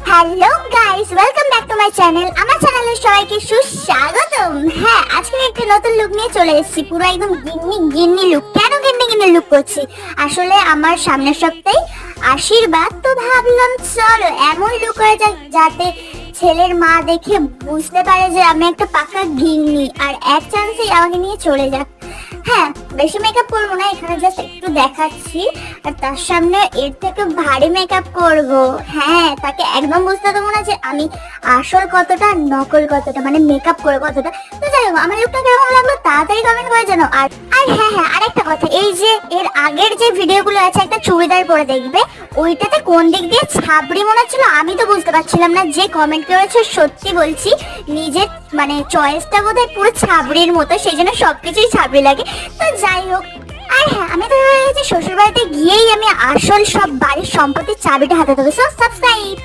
Hello guys, welcome back to my channel. আমার চ্যানেলে সবাইকে সুস্বাগতম। হ্যাঁ, আজকে একটা নতুন লুক নিয়ে চলে এসেছি, পুরো একদম গিন্নি গিন্নি লুক। কেন গিন্নি গিন্নি লুক করছি? আসলে আমার সামনের সপ্তাহে আশীর্বাদ, তো ভাবলাম চলো এমন লুক করে যাতে ছেলের মা দেখে বুঝতে পারে যে আমি একটা পাকা গিন্নি, আর এক চান্সেই আমাকে নিয়ে চলে যাক। হ্যাঁ, বেশি মেকআপ করবো না, এখানে জাস্ট একটু দেখাচ্ছি, আর তার সামনে এর থেকে ভারী মেকআপ করব। হ্যাঁ, তাকে একদম বুঝতে দেবো না যে আমি আসল কতটা নকল কতটা, মানে মেকআপ করে কতটা। তো যাই হোক, আমার লুকটা কেমন লাগলো তাড়াতাড়ি কমেন্ট করে জানো। আর আর হ্যাঁ হ্যাঁ, আরেকটা কথা, এই যে এর আগের যে ভিডিওগুলো আছে, একটা চুড়িদার পরে দেখবে, ওইটাতে কোন দিক দিয়ে ছাবড়ি মনে হচ্ছিল আমি তো বুঝতে পারছিলাম না। যে কমেন্ট করেছে সত্যি বলছি, নিজের মানে চয়েসটা বোধহয় পুরো ছাবড়ির মতো, সেই জন্য সবকিছুই ছাবড়ি লাগে। তো যাই হোক, আর হ্যাঁ, আমি তো শ্বশুর বাড়িতে গিয়েই আমি আসল সব বাড়ির সম্পত্তির চাবিটা হাতে দেবো। So subscribe.